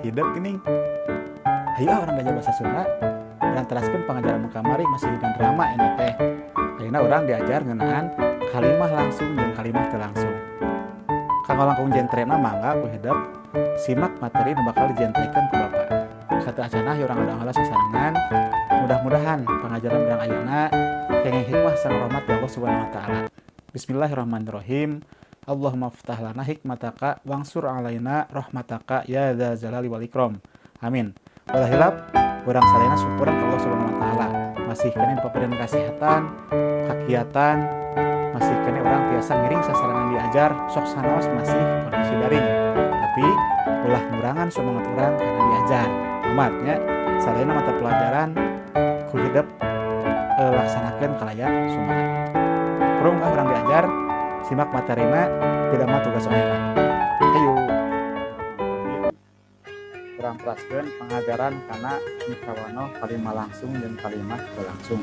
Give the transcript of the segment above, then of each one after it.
hidup gini. Ayo orang belajar bahasa Sunda. Dan teraskan pengajaran kamari masih dan drama ini teh. Ayeuna orang diajar ngeunaan kalimah langsung dan kalimah teu langsung. Kanggo langkung jentrena mangga ku hidup simak materi nu bakal dijentrekeun ku Bapak. Satu acanah urang ada sasarangan. Mudah-mudahan pengajaran urang ayeuna kenging hikmah sang rahmat ya Allah Subhanahu wa taala. Bismillahirrahmanirrahim. Allahumma ftah lana hikmataka wangsur alaina rahmataka ya dza jalali wal ikram. Amin. Wala hilap urang salena syukuran ka Allah Subhanahu wa taala. Masih kene dipaberian kesehatan, kegiatan, masih kene orang biasa ngiring sasarangan diajar, sok sanaos masih kondisi daring. Tapi ulah ngurangan semangat urang karena diajar. Umatnya salena mata pelajaran ku hidup laksanakeun kalayan sumaha. Kurang urang diajar, simak materina, tidak mah tugas onena. Ayo. Kurang teraskeun pengajaran kana mikawano kalimah langsung dan kalimah teu langsung.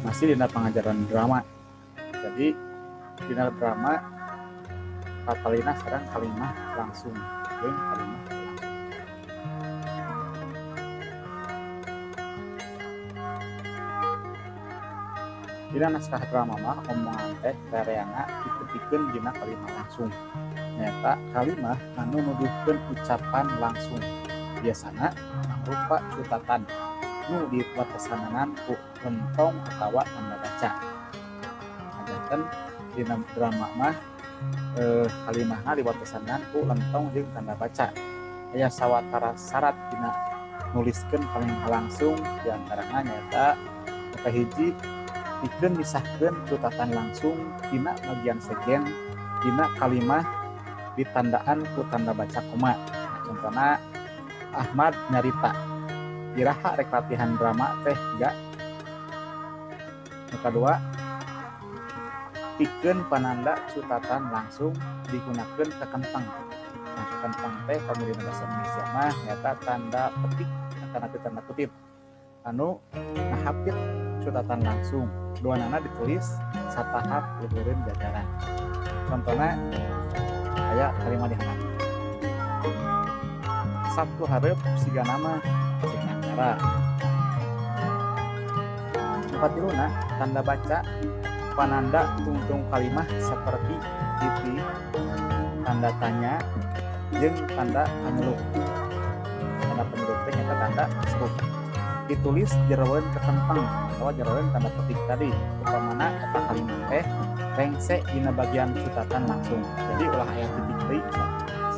Masih dina pengajaran drama. Jadi dina drama katalina sekarang kalimah langsung jeung kalimah teu langsung. Dina naskah drama mah omongan teh kareana dipetikeun dina kalimah langsung. Nyata kalimah anu nuduhkeun ucapan langsung. Biasana mangrupa cutatan nu dibuat pesanan ku lentong atawa tanda baca. Ajakan dina drama mah kalimahna dibuat pesanan ku lentong jeung tanda baca. Aya sawatara syarat dina nuliskeun kalimah langsung diantarana nyata kahiji pikeun misahkeun cutatan langsung dina bagian segen dina kalimah ditandaan ku tanda baca koma. Nah, contohna Ahmad nyarita iraha rek latihan drama teh enggak. Yang kedua pikeun pananda cutatan langsung digunakeun kekenteng. Nah, kekenteng teh pamili bahasa Indonesia mah nyata tanda petik tanda kutip anu ngahapit cutatan langsung. Duanana ditulis satahap luhureun jajaran. Contohna aya kalimat dihandap. Sabtu hareup siga nama cek acara. Katiluna tanda baca pananda tungtung kalimah seperti titik, tanda tanya, jeung tanda penyeluk. Tanda penyeluk teh nyata tanda seru. Ditulis jeroeun kekenteng atau jeroeun tanda petik tadi. Upamana eta kalimat teh rengse dina bagian cutatan langsung. Jadi ulah aya titik deui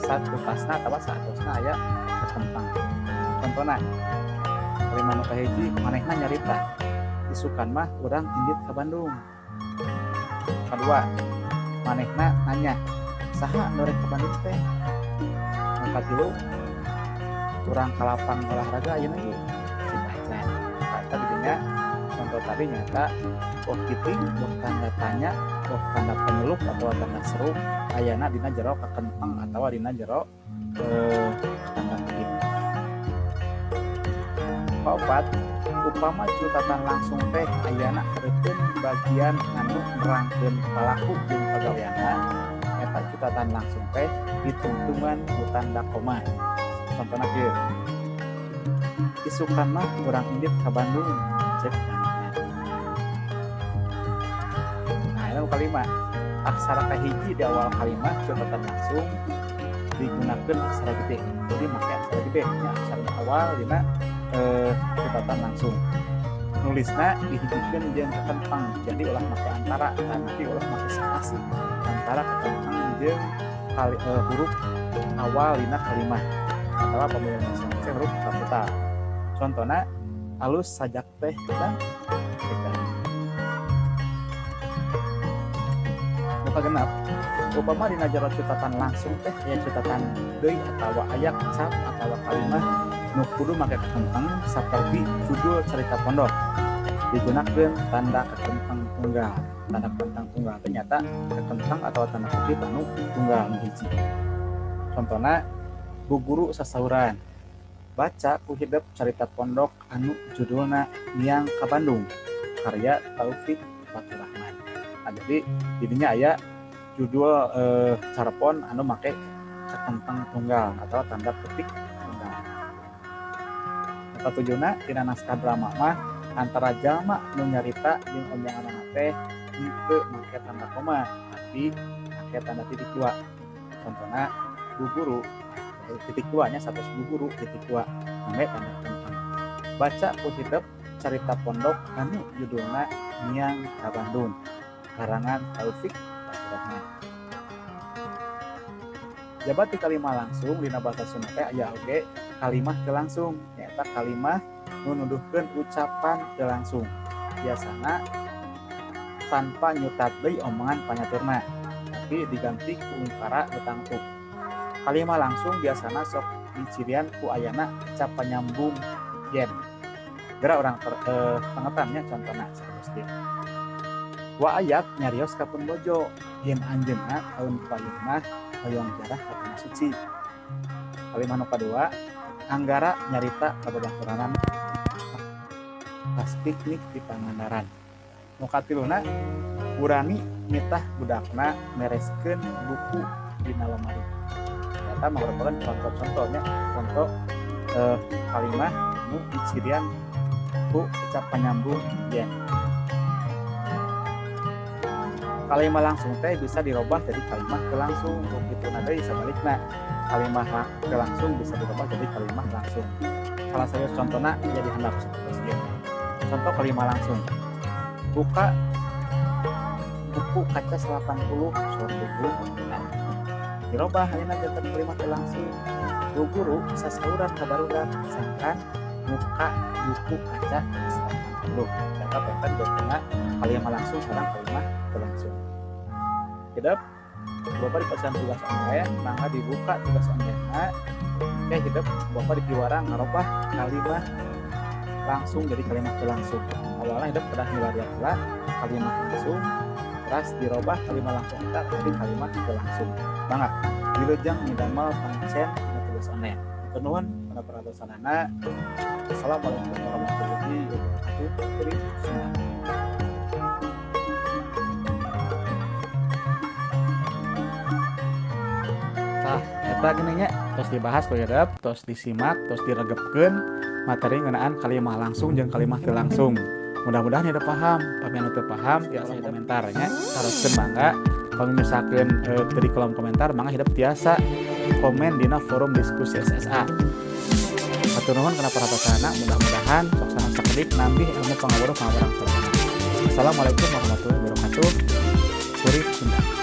satu tasna atawa saatosna aya kekenteng. Contohna kalimat nu kahiji manehna nyarita isukan mah urang indit ka Bandung. Kedua manehna nanya saha nu rek ka Bandung teh. Nu katilu urang ka lapang olahraga ayeuna ieu. Kata didinya contoh tadi nyata kiting tanda tanya tanda penyeluk atau tanda seru ayana dina jero kekenteng atau dina jero tanda petik. Kaopat upama cutatan langsung teh ayana hareupeun bagian anu nerangkeun palaku jeung pagaweanna eta cutatan langsung teh ditungtungan ku tanda koma. Contohna kieu isukan mah urang indit ka Bandung cek. Nah, itu kalimat aksara kahiji di awal kalimat cutatan langsung digunakan aksara gede. Jadi make aksara gede nya aksara awal dina cutatan langsung. Nulisna dihijikeun jeung kekenteng. Jadi ulah make antara dan nanti ulah make spasi antara kekenteng jeung huruf awal dina kalimat atau pemilihan masing-masing huruf kapital. Contohnya alus sajak teh dan kita muka genap upama dina jero cutatan langsung teh aya cutatan deui atawa aya cap atawa kalimah nu kudu make kekenteng saperti judul cerita pondok digunakeun tanda kekenteng tunggal. Tanda kekenteng tunggal ternyata kekenteng atau tanda kutip anu tunggal nu hiji. Contohna bu guru sasauran baca ku hidup cerita pondok anu judulna Miang ka Bandung karya Taufik Faturrahman. Nah, jadi didinya aya judul carepon anu make kekenteng tunggal atau tanda petik tunggal. Satujuna tina naskah drama mah antara jalma nu nyarita jeung omjonganna teh henteu make tanda koma tapi make tanda titik dua. Contohna Bu Guru titik duanya status Bu Guru titik dua sampai tanda koma. Baca ku hidup carita pondok anu judulna Miang ka Bandung karangan Taufik Rahman. Jabat di kalimah langsung dina basa Sunda teh aya oge kalimah teu langsung nyaeta kalimah nu nuduhkeun ucapan teu langsung. Biasana tanpa nyutat deui omongan panyaturna tapi diganti ku ungkara nu tangtuk. Kalimah langsung biasana sok dicirian ku ayana cap panyambung yen. Gara orang pengetannya contohna saperti dia. Wa ayak nyarios ka pun bojo yen anjeunna taun payungna hoyong jarah ka tanah suci. Kalimah nu kadua Anggara nyarita kababaturan pas piknik di Pangandaran. Nu katiluna Urani nitah budakna mereskeun buku dina lemari. Eta merupakan contoh-contohnya contoh kalimah nu dicirian ku ucap penyambung yen. Kalimah langsung teh bisa dirubah jadi kalimah teu langsung. Begitu deui sabalikna. Kalimah teu langsung bisa dirubah jadi kalimah langsung. Salah satu contohna jadi handap seperti ini. Contoh kalimah langsung. Buka buku kaca 80 surat buku dirubah ayeuna jadi kalimah teu langsung. Bu Guru sasauran ka barudak sangkan buka buku kaca 80. Data peten betulna kalimah langsung sareng kalimah teu langsung. Hidup Bapak dipasang tugas online, mangga dibuka tugas online-na. Hidup Bapak dikiwarang ngarobah kalimah langsung jadi kalimah teu langsung. Awalnya hidup pada milarian heula kalimah langsung, terus dirobah kalimah langsung eta jadi kalimah teu langsung. Mangga dilejang midamel pancen tugas online. Nuhun kana perhatianna. Assalamualaikum warahmatullahi wabarakatuh. Eta gini nya terus dibahas ku hidup, terus disimak, terus diregepkeun materi ngeunaan kalimah langsung jeung kalimah teu langsung. Mudah-mudahan hidup paham. Pami anu teu paham tiasa komentarnya haruskeun mangga. Pami misalkeun di kolom komentar mangga hidup tiasa komen dina forum diskusi SSA. Hatur nuhun kana perhatianna, mudah-mudahan sok sakedik nambi ilmu pangawuruh pangawurang sareng. Assalamualaikum warahmatullahi wabarakatuh. Kuring Sunda.